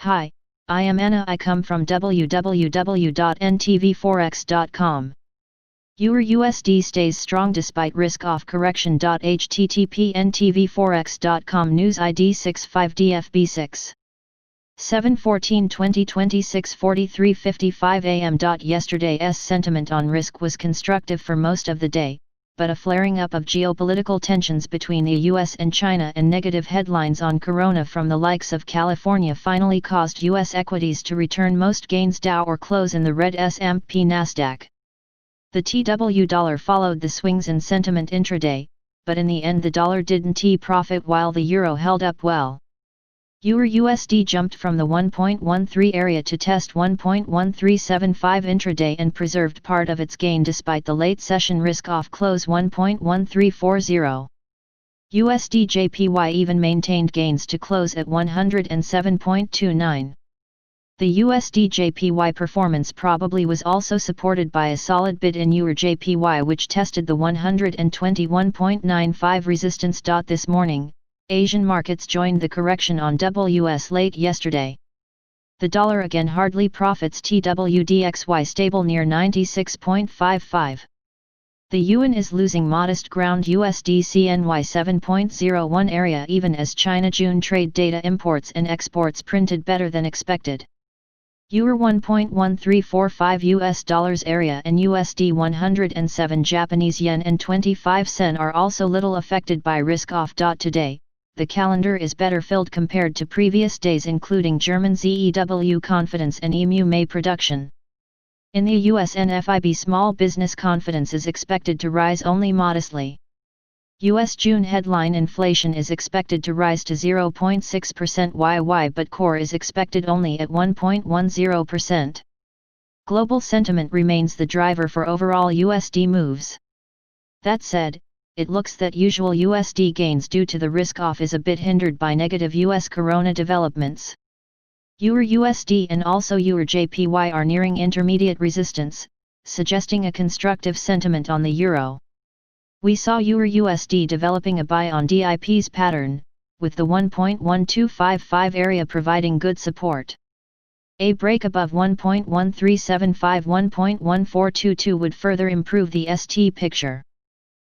Hi, I am Anna. I come from www.ntvforex.com. EUR USD stays strong despite risk-off correction. http ntvforex.com News ID 65DFB6 7/14/2026 43:55 am. Yesterday's sentiment on risk was constructive for most of the day, but a flaring up of geopolitical tensions between the US and China and negative headlines on corona from the likes of California finally caused US equities to return most gains. Dow or close in the red. S&P Nasdaq. The TW dollar followed the swings in sentiment intraday, but in the end the dollar didn't profit while the euro held up well. EUR USD jumped from the 1.13 area to test 1.1375 intraday and preserved part of its gain despite the late session risk-off close 1.1340. USD JPY even maintained gains to close at 107.29. The USD JPY performance probably was also supported by a solid bid in EUR JPY, which tested the 121.95 resistance. This morning, Asian markets joined the correction on WS late yesterday. The dollar again hardly profits. TWDXY stable near 96.55. The yuan is losing modest ground. USD CNY 7.01 area even as China June trade data imports and exports printed better than expected. EUR 1.1345 US dollars area and USD 107 Japanese yen and 25 sen are also little affected by risk-off. Today, the calendar is better filled compared to previous days, including German ZEW confidence and EMU May production. In the US, NFIB small business confidence is expected to rise only modestly. US June headline inflation is expected to rise to 0.6% YY, but core is expected only at 1.10%. Global sentiment remains the driver for overall USD moves. That said, it looks that usual USD gains due to the risk-off is a bit hindered by negative US corona developments. EUR USD and also EUR JPY are nearing intermediate resistance, suggesting a constructive sentiment on the euro. We saw EUR USD developing a buy on DIP's pattern, with the 1.1255 area providing good support. A break above 1.1375-1.1422 would further improve the ST picture.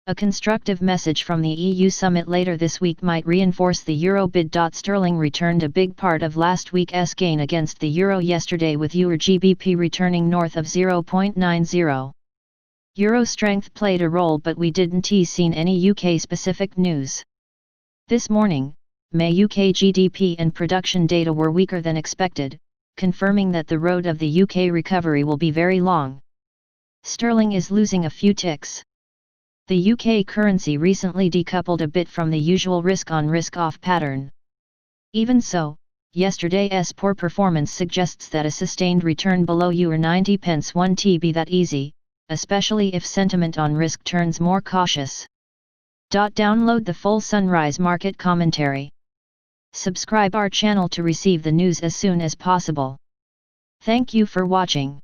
A constructive message from the EU summit later this week might reinforce the euro bid. Sterling returned a big part of last week's gain against the euro yesterday, with EUR GBP returning north of 0.90. Euro strength played a role, but we didn't seen any UK-specific news. This morning, May UK GDP and production data were weaker than expected, confirming that the road of the UK recovery will be very long. Sterling is losing a few ticks. The UK currency recently decoupled a bit from the usual risk-on risk-off pattern. Even so, yesterday's poor performance suggests that a sustained return below EUR 90 pence won't be that easy, especially if sentiment on risk turns more cautious. Download the full Sunrise Market commentary. Subscribe our channel to receive the news as soon as possible. Thank you for watching.